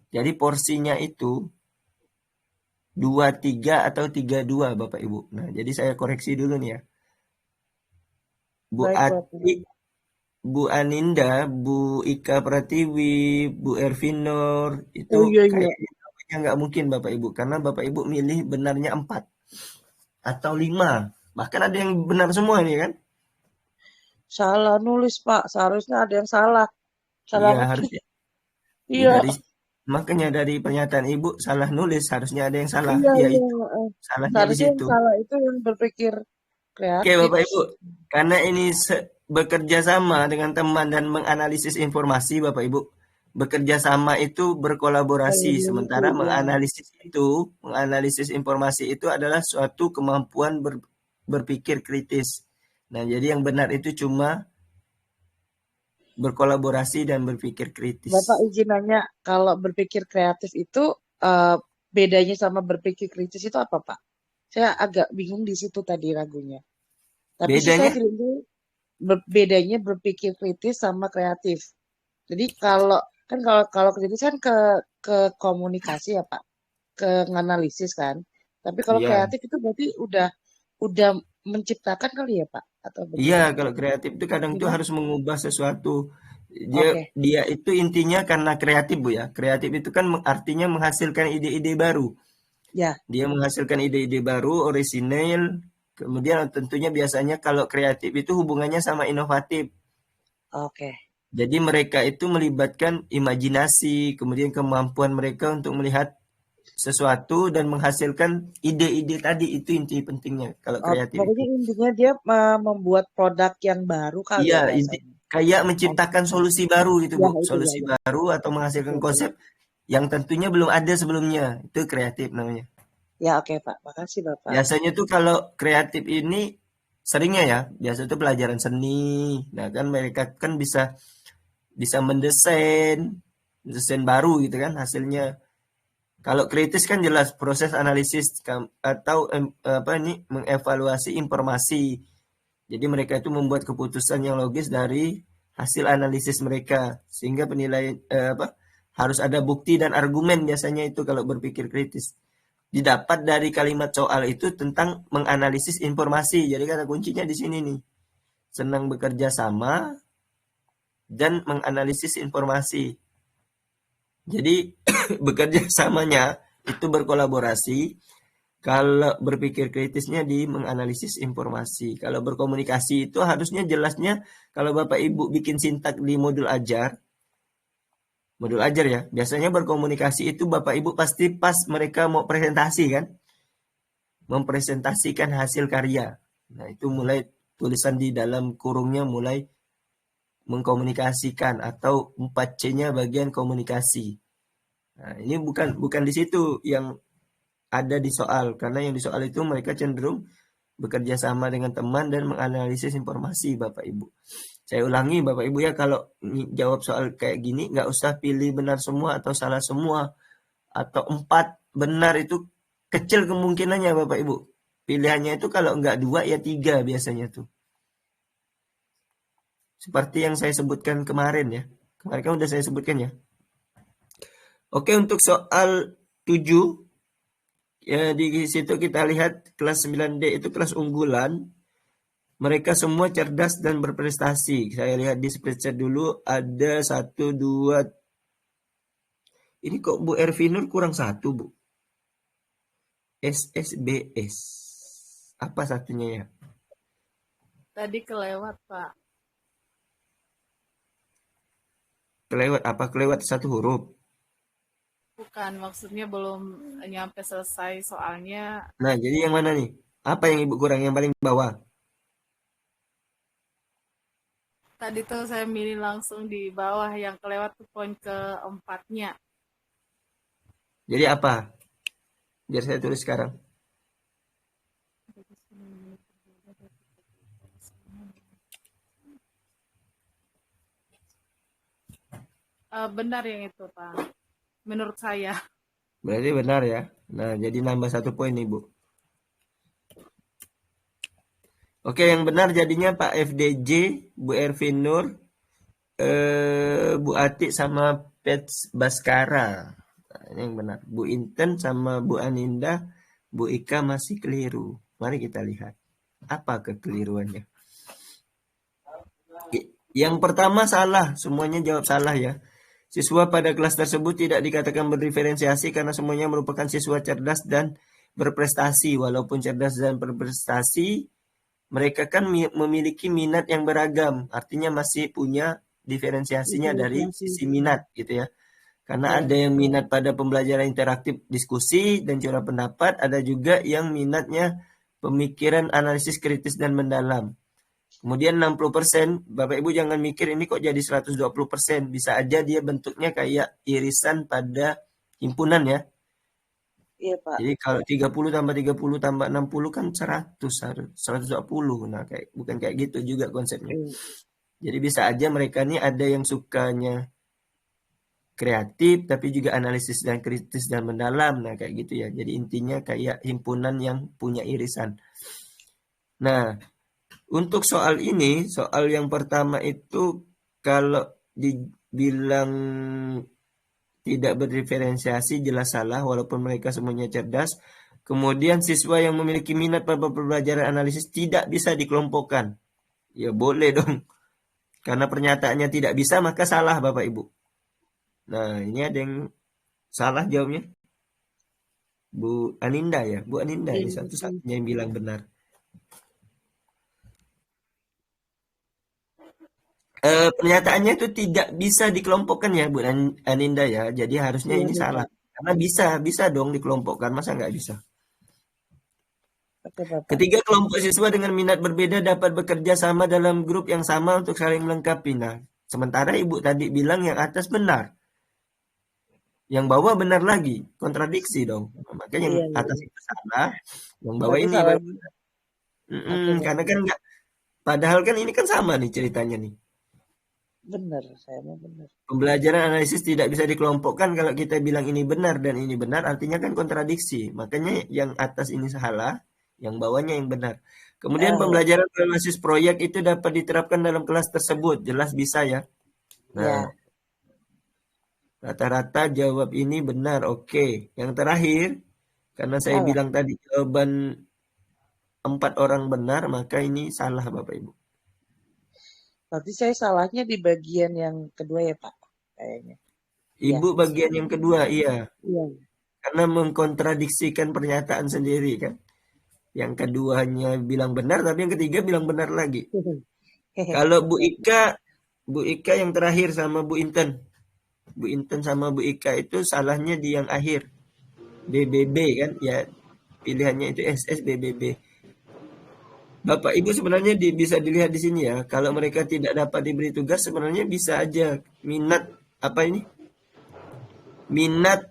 Jadi porsinya itu 23 atau 32 Bapak Ibu. Nah, jadi saya koreksi dulu nih ya. Bu Ati, Bu Aninda, Bu Ika Pratiwi, Bu Ervinor, itu kayaknya nggak mungkin Bapak Ibu. Karena Bapak Ibu milih benarnya 4 atau 5. Bahkan ada yang benar semua nih kan. Salah nulis Pak, seharusnya ada yang salah. Iya harusnya. Iya. Makanya dari pernyataan Ibu salah nulis, harusnya ada yang salah. Iya, Itu salahnya di situ. Yang salah itu yang berpikir kreatif. Oke Bapak Ibu, karena ini bekerja sama dengan teman dan menganalisis informasi Bapak Ibu. Bekerja sama itu berkolaborasi, sementara menganalisis informasi itu adalah suatu kemampuan berpikir kritis. Nah, jadi yang benar itu cuma berkolaborasi dan berpikir kritis. Bapak izin nanya, kalau berpikir kreatif itu bedanya sama berpikir kritis itu apa, Pak? Saya agak bingung di situ tadi ragunya. Tapi bedanya? Bedanya berpikir kritis sama kreatif. Jadi kalau kritis kan ke komunikasi ya, Pak. Ke analisis kan. Tapi kalau kreatif itu berarti udah menciptakan kali ya Pak? Atau iya, kalau kreatif itu kadang itu harus mengubah sesuatu. Dia itu intinya karena kreatif Bu ya. Kreatif itu kan artinya menghasilkan ide-ide baru. Ya. Dia menghasilkan ide-ide baru, orisinal. Kemudian tentunya biasanya kalau kreatif itu hubungannya sama inovatif. Oke. Jadi mereka itu melibatkan imajinasi, kemudian kemampuan mereka untuk melihat sesuatu dan menghasilkan ide-ide tadi, itu inti pentingnya kalau kreatif Pokoknya itu. intinya dia membuat produk yang baru kali Iya, ya bahasanya. kayak Oh, menciptakan solusi baru gitu, ya Bu. itu ya Solusi ya. baru atau menghasilkan Betul, betul. konsep yang tentunya belum ada sebelumnya. Itu kreatif namanya. Ya oke Pak. Makasih Bapak. Biasanya tuh kalau kreatif ini seringnya ya, biasa tuh pelajaran seni. Nah, kan mereka kan bisa bisa mendesain, desain baru gitu kan hasilnya. Kalau kritis kan jelas proses analisis atau apa ini mengevaluasi informasi. Jadi mereka itu membuat keputusan yang logis dari hasil analisis mereka, sehingga penilaian apa harus ada bukti dan argumen biasanya itu kalau berpikir kritis. Didapat dari kalimat soal itu tentang menganalisis informasi. Jadi kata kuncinya di sini nih. Senang bekerja sama dan menganalisis informasi. Jadi bekerja samanya itu berkolaborasi. Kalau berpikir kritisnya di menganalisis informasi. Kalau berkomunikasi itu harusnya jelasnya kalau Bapak Ibu bikin sintak di modul ajar ya. Biasanya berkomunikasi itu Bapak Ibu pasti pas mereka mau presentasi kan, mempresentasikan hasil karya. Nah, itu mulai tulisan di dalam kurungnya mulai mengkomunikasikan atau 4C-nya bagian komunikasi. Nah, ini bukan di situ yang ada di soal, karena yang di soal itu mereka cenderung bekerja sama dengan teman dan menganalisis informasi Bapak Ibu. Saya ulangi Bapak Ibu ya, kalau jawab soal kayak gini nggak usah pilih benar semua atau salah semua atau 4 benar, itu kecil kemungkinannya Bapak Ibu. Pilihannya itu kalau nggak 2 ya 3 biasanya tuh. Seperti yang saya sebutkan kemarin ya. Kemarin kan udah saya sebutkan ya. Oke, untuk soal 7 ya, di situ kita lihat kelas 9D itu kelas unggulan. Mereka semua cerdas dan berprestasi. Saya lihat di spreadsheet dulu ada 1, 2. Ini kok Bu Ervinur kurang 1, Bu? SSBS. Apa satunya ya? Tadi kelewat, Pak. Kelewat apa? Kelewat 1 huruf. Bukan, maksudnya belum nyampe selesai soalnya. Nah, jadi yang mana nih? Apa yang Ibu kurang? Yang paling bawah? Tadi tuh saya milih langsung di bawah, yang kelewat tuh poin keempatnya. Jadi apa? Biar saya tulis sekarang. Benar yang itu, Pak. Menurut saya. Berarti benar ya. Nah, jadi nambah 1 poin nih, Bu. Oke, yang benar jadinya Pak FDJ, Bu Ervin Nur, Bu Atik sama Pets Baskara. Nah, ini yang benar. Bu Inten sama Bu Aninda, Bu Ika masih keliru. Mari kita lihat. Apa kekeliruannya? Yang pertama salah, semuanya jawab salah ya. Siswa pada kelas tersebut tidak dikatakan berdiferensiasi karena semuanya merupakan siswa cerdas dan berprestasi. Walaupun cerdas dan berprestasi, mereka kan memiliki minat yang beragam. Artinya masih punya diferensiasinya dari sisi minat gitu ya. Karena ada yang minat pada pembelajaran interaktif diskusi dan curah pendapat, ada juga yang minatnya pemikiran analisis kritis dan mendalam. Kemudian 60%, Bapak Ibu jangan mikir ini kok jadi 120%. Bisa aja dia bentuknya kayak irisan pada himpunan ya. Iya Pak. Jadi kalau 30 tambah 30 tambah 60 kan 100, 120. Nah, bukan kayak gitu juga konsepnya. Jadi bisa aja mereka nih ada yang sukanya kreatif tapi juga analisis dan kritis dan mendalam. Nah, kayak gitu ya. Jadi intinya kayak himpunan yang punya irisan. Nah, untuk soal ini, soal yang pertama itu kalau dibilang tidak berdiferensiasi jelas salah walaupun mereka semuanya cerdas. Kemudian siswa yang memiliki minat pada pembelajaran analisis tidak bisa dikelompokkan. Ya boleh dong. Karena pernyataannya tidak bisa maka salah Bapak Ibu. Nah, ini ada yang salah jawabnya. Bu Aninda ya. Bu Aninda ini satu-satunya yang bilang benar. Pernyataannya itu tidak bisa dikelompokkan ya, Bu Aninda ya. Jadi harusnya Iya, ini betul. salah. Karena bisa dong dikelompokkan, masa nggak bisa? Oke, Bapak. Ketiga, kelompok siswa dengan minat berbeda dapat bekerja sama dalam grup yang sama untuk saling melengkapi. Nah, sementara Ibu tadi bilang yang atas benar, yang bawah benar lagi, kontradiksi dong. Makanya yang Iya, iya, atas iya. itu salah, yang bawah Satu ini salah. baru benar. Oke, Karena Bapak. kan nggak, padahal kan ini kan sama nih ceritanya nih. Benar, saya mau benar. Pembelajaran analisis tidak bisa dikelompokkan. Kalau kita bilang ini benar dan ini benar, artinya kan kontradiksi. Makanya yang atas ini salah, yang bawahnya yang benar. Kemudian Ya, pembelajaran berbasis proyek itu dapat diterapkan dalam kelas tersebut. Jelas bisa ya. Nah, ya. rata-rata jawab ini benar. Oke. Yang terakhir, karena saya Salah. bilang tadi jawaban 4 orang benar, maka ini salah Bapak Ibu. Berarti saya salahnya di bagian yang kedua ya, Pak. Kayaknya. Iya. Ibu bagian yang kedua, iya. Iya. Karena mengkontradiksikan pernyataan sendiri kan. Yang keduanya bilang benar, tapi yang ketiga bilang benar lagi. Kalau Bu Ika yang terakhir sama Bu Inten. Bu Inten sama Bu Ika itu salahnya di yang akhir. BBB kan, ya pilihannya itu SS BBB. Bapak Ibu sebenarnya bisa dilihat di sini ya. Kalau mereka tidak dapat diberi tugas sebenarnya bisa aja minat apa ini? Minat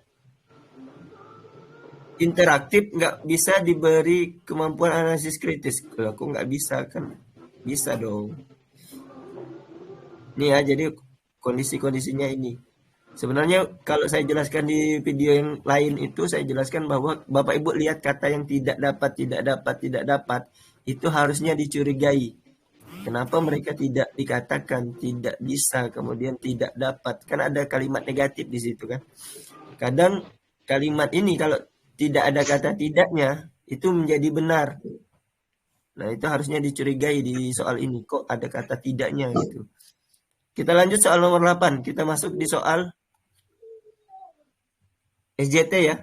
interaktif nggak bisa diberi kemampuan analisis kritis. Kalau aku nggak bisa kan? Bisa dong. Nih ya, jadi kondisi-kondisinya ini. Sebenarnya kalau saya jelaskan di video yang lain itu saya jelaskan bahwa Bapak Ibu lihat kata yang tidak dapat itu harusnya dicurigai. Kenapa mereka tidak dikatakan tidak bisa kemudian tidak dapat? Kan ada kalimat negatif di situ kan. Kadang kalimat ini kalau tidak ada kata tidaknya itu menjadi benar. Nah, itu harusnya dicurigai di soal ini. Kok ada kata tidaknya gitu. Kita lanjut soal nomor 8. Kita masuk di soal SJT ya.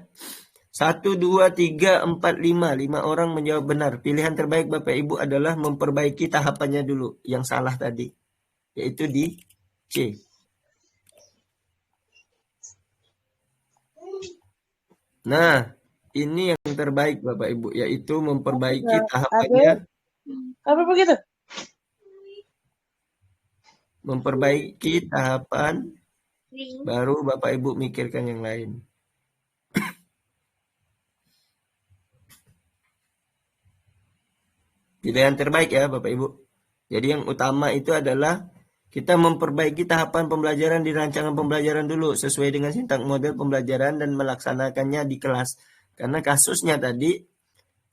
1, 2, 3, 4, 5. 5 orang menjawab benar. Pilihan terbaik Bapak Ibu adalah memperbaiki tahapannya dulu. Yang salah tadi. Yaitu di C. Nah, ini yang terbaik Bapak Ibu. Yaitu memperbaiki tahapannya. Apa begitu? Memperbaiki tahapan. Baru Bapak Ibu mikirkan yang lain. Pilihan terbaik ya Bapak Ibu. Jadi yang utama itu adalah kita memperbaiki tahapan pembelajaran di rancangan pembelajaran dulu sesuai dengan sintak model pembelajaran dan melaksanakannya di kelas. Karena kasusnya tadi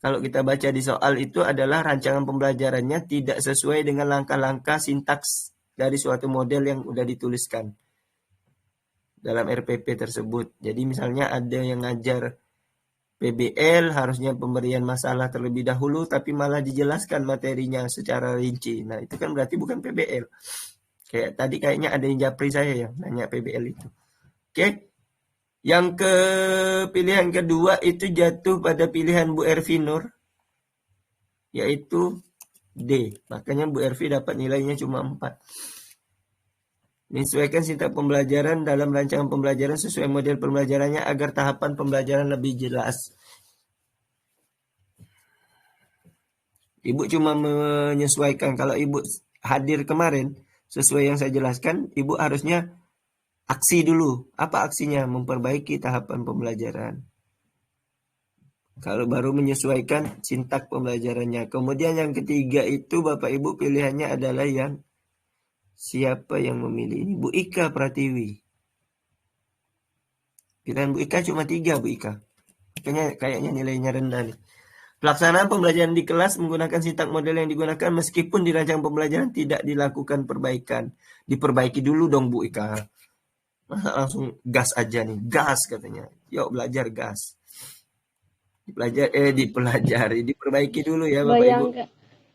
kalau kita baca di soal itu adalah rancangan pembelajarannya tidak sesuai dengan langkah-langkah sintaks dari suatu model yang sudah dituliskan dalam RPP tersebut. Jadi misalnya ada yang ngajar PBL harusnya pemberian masalah terlebih dahulu tapi malah dijelaskan materinya secara rinci. Nah, itu kan berarti bukan PBL. Kayak tadi kayaknya ada yang japri saya ya nanya PBL itu. Oke. Yang pilihan kedua itu jatuh pada pilihan Bu Ervi Nur yaitu D. Makanya Bu Ervi dapat nilainya cuma 4. Menyesuaikan sintak pembelajaran dalam rancangan pembelajaran sesuai model pembelajarannya agar tahapan pembelajaran lebih jelas. Ibu cuma menyesuaikan. Kalau Ibu hadir kemarin, sesuai yang saya jelaskan, Ibu harusnya aksi dulu. Apa aksinya? Memperbaiki tahapan pembelajaran. Kalau baru menyesuaikan sintak pembelajarannya. Kemudian yang ketiga itu Bapak Ibu pilihannya adalah yang siapa yang memilih ini? Bu Ika Pratiwi. Pilihan Bu Ika cuma 3 Bu Ika. Kayaknya nilainya rendah nih. Pelaksanaan pembelajaran di kelas menggunakan sintak model yang digunakan meskipun di rancangan pembelajaran tidak dilakukan perbaikan. Diperbaiki dulu dong Bu Ika. Langsung gas aja nih. Gas katanya. Yuk belajar gas. Dipelajari. Diperbaiki dulu ya Bapak Ibu.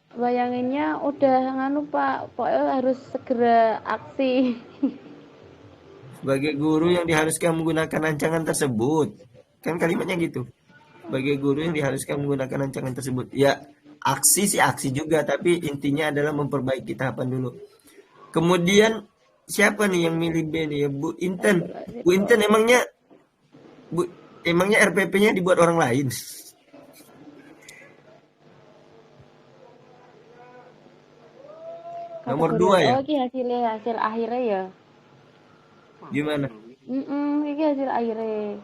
Bayanginnya udah nganu Pak, pokoknya harus segera aksi. Sebagai guru yang diharuskan menggunakan rancangan tersebut. Kan kalimatnya gitu. Sebagai guru yang diharuskan menggunakan rancangan tersebut. Ya, aksi sih aksi juga, tapi intinya adalah memperbaiki tahapan dulu. Kemudian siapa nih yang milih B nih ya? Bu Inten. Bu Inten emangnya RPP-nya dibuat orang lain? Nomor Kategori 2 ya? oh iki hasil akhirnya ya. Gimana? Iki hasil akhirnya.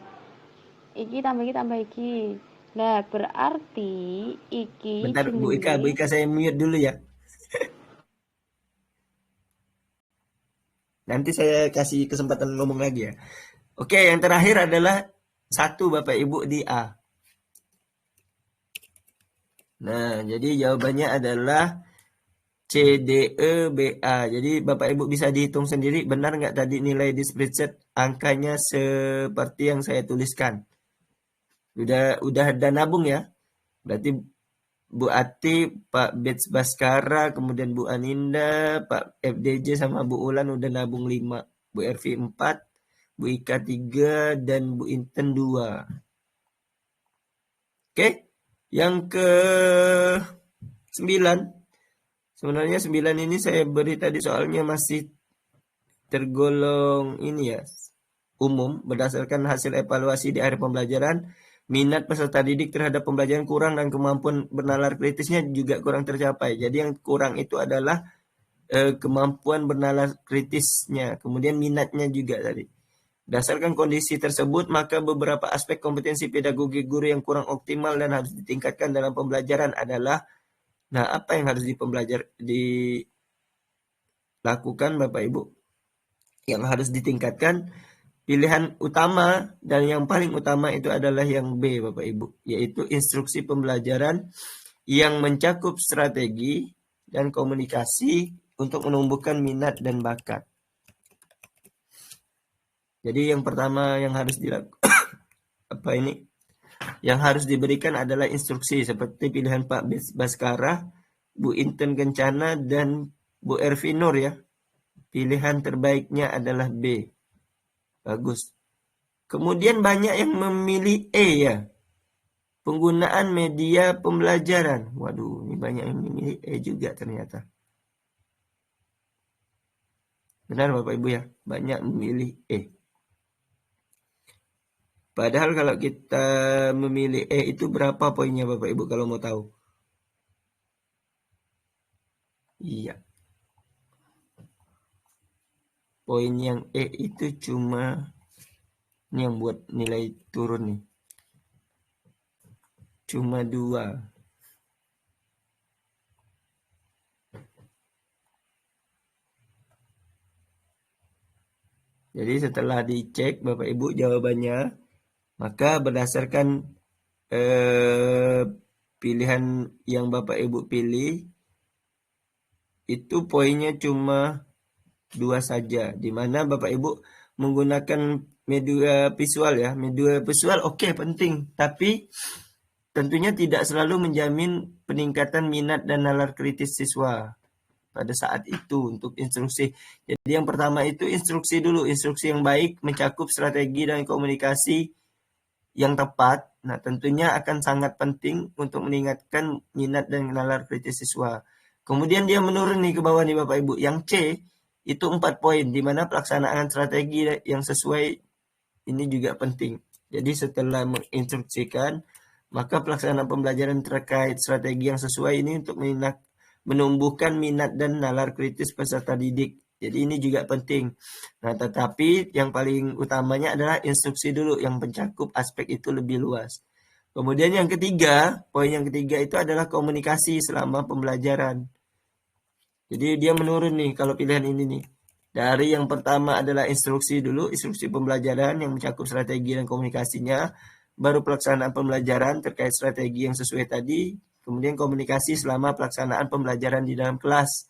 Iki tambah iki. Nah, berarti iki Bentar Bu jenenge Ika saya mute dulu ya. Nanti saya kasih kesempatan ngomong lagi ya. Oke, yang terakhir adalah 1 Bapak Ibu di A. Nah, jadi jawabannya adalah C, D, E, B, A. Jadi Bapak Ibu bisa dihitung sendiri benar nggak tadi nilai di spreadsheet angkanya seperti yang saya tuliskan. Udah ada nabung ya. Berarti Bu Ati, Pak Bets Baskara, kemudian Bu Aninda, Pak FDJ sama Bu Ulan udah nabung 5. Bu Ervi 4, Bu Ika 3, dan Bu Inten 2. Oke, yang ke 9. Sebenarnya 9 ini saya beri tadi soalnya masih tergolong ini ya, umum berdasarkan hasil evaluasi di akhir pembelajaran. Minat peserta didik terhadap pembelajaran kurang dan kemampuan bernalar kritisnya juga kurang tercapai. Jadi yang kurang itu adalah kemampuan bernalar kritisnya, kemudian minatnya juga tadi. Berdasarkan kondisi tersebut, maka beberapa aspek kompetensi pedagogi guru yang kurang optimal dan harus ditingkatkan dalam pembelajaran adalah, nah apa yang harus dilakukan Bapak Ibu? Yang harus ditingkatkan, pilihan utama dan yang paling utama itu adalah yang B Bapak Ibu, yaitu instruksi pembelajaran yang mencakup strategi dan komunikasi untuk menumbuhkan minat dan bakat. Jadi yang pertama yang harus dilakukan yang harus diberikan adalah instruksi seperti pilihan Pak Baskara, Bu Inten Kencana, dan Bu Ervi Nur ya. Pilihan terbaiknya adalah B. Bagus. Kemudian banyak yang memilih E ya. Penggunaan media pembelajaran. Waduh, ini banyak yang memilih E juga ternyata. Benar Bapak Ibu ya, banyak memilih E. Padahal kalau kita memilih E itu berapa poinnya Bapak Ibu kalau mau tahu? Iya. Poin yang E itu cuma ini yang buat nilai turun nih. Cuma 2. Jadi setelah dicek Bapak Ibu jawabannya, maka berdasarkan pilihan yang Bapak Ibu pilih, itu poinnya cuma 2 saja. Di mana Bapak Ibu menggunakan media visual ya. Media visual oke, penting. Tapi tentunya tidak selalu menjamin peningkatan minat dan nalar kritis siswa pada saat itu untuk instruksi. Jadi yang pertama itu instruksi dulu. Instruksi yang baik mencakup strategi dan komunikasi yang tepat. Nah tentunya akan sangat penting untuk meningkatkan minat dan nalar kritis siswa. Kemudian dia menurun nih ke bawah nih Bapak Ibu. Yang C itu 4 poin. Di mana pelaksanaan strategi yang sesuai ini juga penting. Jadi setelah menginstruksikan, maka pelaksanaan pembelajaran terkait strategi yang sesuai ini untuk menumbuhkan minat dan nalar kritis peserta didik. Jadi ini juga penting. Nah, tetapi yang paling utamanya adalah instruksi dulu yang mencakup aspek itu lebih luas. Kemudian yang ketiga, poin yang ketiga itu adalah komunikasi selama pembelajaran. Jadi dia menurun nih kalau pilihan ini nih. Dari yang pertama adalah instruksi dulu, instruksi pembelajaran yang mencakup strategi dan komunikasinya. Baru pelaksanaan pembelajaran terkait strategi yang sesuai tadi. Kemudian komunikasi selama pelaksanaan pembelajaran di dalam kelas.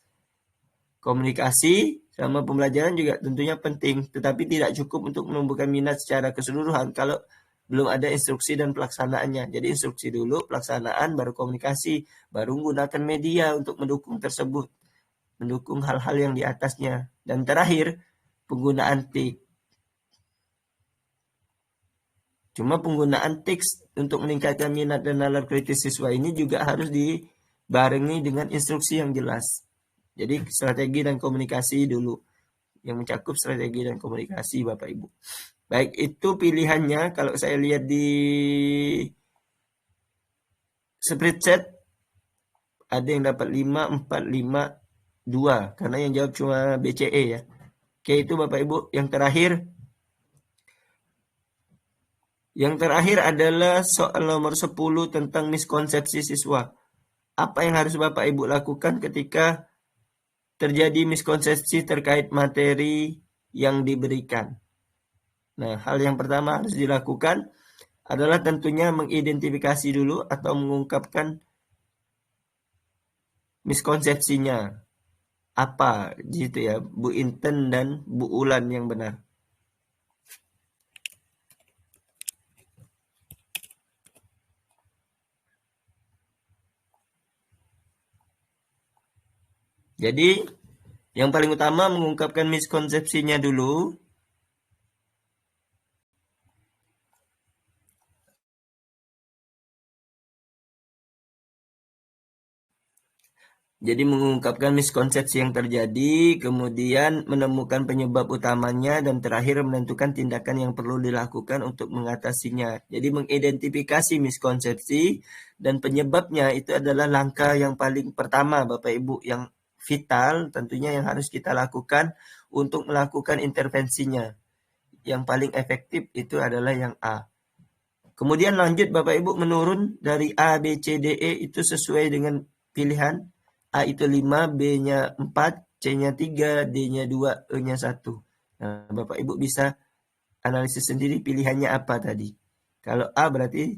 Komunikasi selama pembelajaran juga tentunya penting, tetapi tidak cukup untuk menumbuhkan minat secara keseluruhan kalau belum ada instruksi dan pelaksanaannya. Jadi instruksi dulu, pelaksanaan, baru komunikasi, baru menggunakan media untuk mendukung tersebut. Mendukung hal-hal yang di atasnya. Dan terakhir, penggunaan TIK. Cuma penggunaan TIK untuk meningkatkan minat dan nalar kritis siswa ini juga harus dibarengi dengan instruksi yang jelas. Jadi strategi dan komunikasi dulu. Yang mencakup strategi dan komunikasi Bapak Ibu. Baik, itu pilihannya. Kalau saya lihat di spreadsheet, ada yang dapat 5, 4, 5, 2. Karena yang jawab cuma BCE ya. Oke, itu Bapak Ibu. Yang terakhir adalah soal nomor 10 tentang miskonsepsi siswa. Apa yang harus Bapak Ibu lakukan ketika terjadi miskonsepsi terkait materi yang diberikan? Nah, hal yang pertama harus dilakukan adalah tentunya mengidentifikasi dulu atau mengungkapkan miskonsepsinya. Apa gitu ya, Bu Inten dan Bu Ulan yang benar. Jadi, yang paling utama mengungkapkan miskonsepsinya dulu. Jadi mengungkapkan miskonsepsi yang terjadi, kemudian menemukan penyebab utamanya, dan terakhir menentukan tindakan yang perlu dilakukan untuk mengatasinya. Jadi mengidentifikasi miskonsepsi dan penyebabnya itu adalah langkah yang paling pertama Bapak Ibu, yang vital tentunya yang harus kita lakukan untuk melakukan intervensinya. Yang paling efektif itu adalah yang A. Kemudian lanjut Bapak Ibu menurun dari A, B, C, D, E itu sesuai dengan pilihan. A itu 5, B-nya 4, C-nya 3, D-nya 2, E-nya 1. Nah, Bapak Ibu bisa analisis sendiri pilihannya apa tadi. Kalau A berarti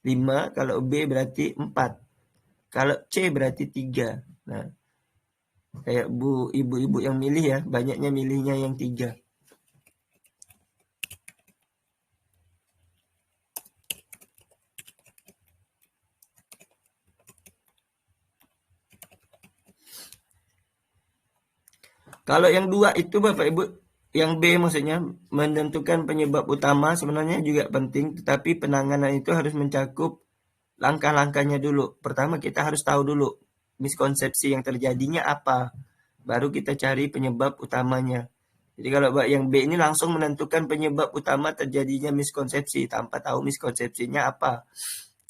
5, kalau B berarti 4. Kalau C berarti 3. Nah, kayak ibu-ibu yang milih ya, banyaknya milihnya yang 3. Kalau yang 2 itu Bapak Ibu, yang B maksudnya menentukan penyebab utama sebenarnya juga penting, tetapi penanganan itu harus mencakup langkah-langkahnya dulu. Pertama kita harus tahu dulu miskonsepsi yang terjadinya apa, baru kita cari penyebab utamanya. Jadi kalau yang B ini langsung menentukan penyebab utama terjadinya miskonsepsi tanpa tahu miskonsepsinya apa,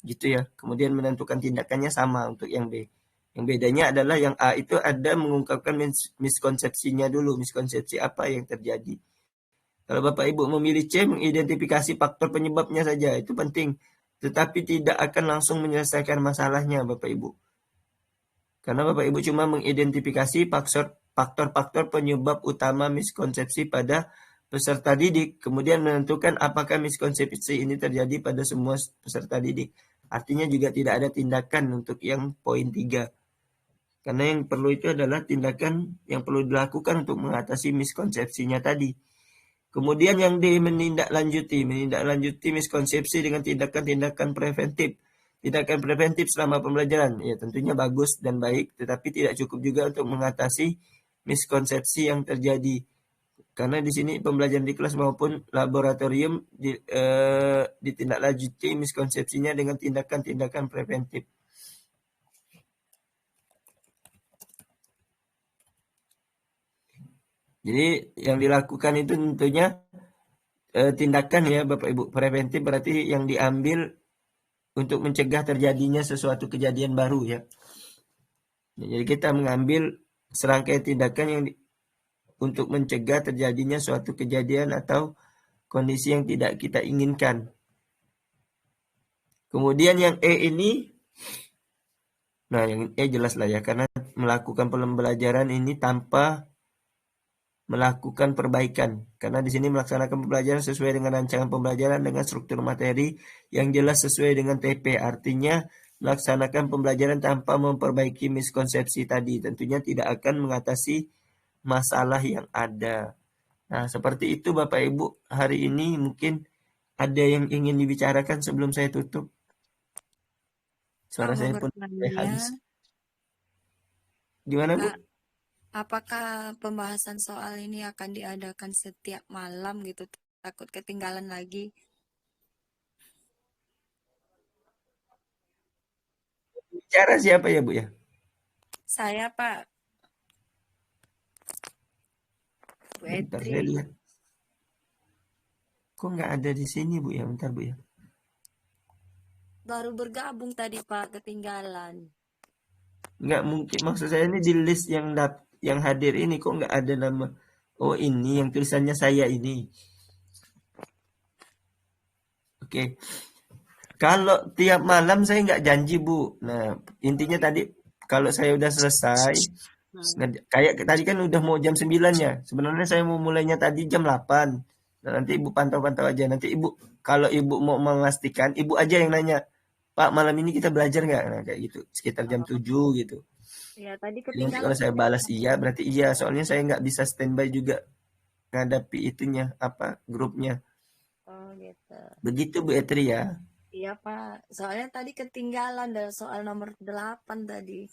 gitu ya. Kemudian menentukan tindakannya sama untuk yang B. Yang bedanya adalah yang A itu ada mengungkapkan miskonsepsinya dulu, miskonsepsi apa yang terjadi. Kalau Bapak Ibu memilih C, mengidentifikasi faktor penyebabnya saja, itu penting. Tetapi tidak akan langsung menyelesaikan masalahnya Bapak Ibu. Karena Bapak Ibu cuma mengidentifikasi faktor-faktor penyebab utama miskonsepsi pada peserta didik, kemudian menentukan apakah miskonsepsi ini terjadi pada semua peserta didik. Artinya juga tidak ada tindakan untuk yang poin 3. Karena yang perlu itu adalah tindakan yang perlu dilakukan untuk mengatasi miskonsepsinya tadi. Kemudian yang D, menindaklanjuti miskonsepsi dengan tindakan-tindakan preventif. Tindakan preventif selama pembelajaran, ya tentunya bagus dan baik, tetapi tidak cukup juga untuk mengatasi miskonsepsi yang terjadi. Karena di sini pembelajaran di kelas maupun laboratorium ditindaklanjuti miskonsepsinya dengan tindakan-tindakan preventif. Jadi yang dilakukan itu tentunya tindakan ya Bapak Ibu, preventif berarti yang diambil untuk mencegah terjadinya sesuatu kejadian baru ya. Jadi kita mengambil serangkaian tindakan yang untuk mencegah terjadinya suatu kejadian atau kondisi yang tidak kita inginkan. Kemudian yang E ini, nah yang E jelas lah ya, karena melakukan pembelajaran ini tanpa melakukan perbaikan. Karena di sini melaksanakan pembelajaran sesuai dengan rancangan pembelajaran dengan struktur materi yang jelas sesuai dengan TP. Artinya melaksanakan pembelajaran tanpa memperbaiki miskonsepsi tadi. Tentunya tidak akan mengatasi masalah yang ada. Nah, seperti itu Bapak Ibu. Hari ini mungkin ada yang ingin dibicarakan sebelum saya tutup. Suara Mau saya pun bertanya, habis. Gimana Bu? Kak, apakah pembahasan soal ini akan diadakan setiap malam gitu? Takut ketinggalan lagi. Bicara siapa ya Bu ya? Saya, Pak, Bu Bentar Etri. saya lihat. Kok nggak ada di sini Bu ya? Bentar Bu ya. Baru bergabung tadi Pak, ketinggalan. Nggak mungkin, maksud saya ini di list yang hadir ini kok nggak ada nama. Oh ini yang tulisannya saya ini. Oke. Kalau tiap malam saya nggak janji Bu. Nah intinya tadi kalau saya udah selesai, kayak tadi kan udah mau jam 9 ya. Sebenarnya saya mau mulainya tadi jam 8. Nah, nanti Ibu pantau-pantau aja. Nanti Ibu, kalau Ibu mau memastikan, Ibu aja yang nanya. Pak, malam ini kita belajar nggak? Nah, kayak gitu. Sekitar jam 7 gitu. Ya, tadi Jadi nanti ketinggalan kalau saya Pak. balas iya, berarti iya. Soalnya saya nggak bisa standby juga ngadapi itunya, apa, grupnya. Oh, gitu. Begitu Bu Etri ya. Iya, Pak. Soalnya tadi ketinggalan dari soal nomor 8 tadi.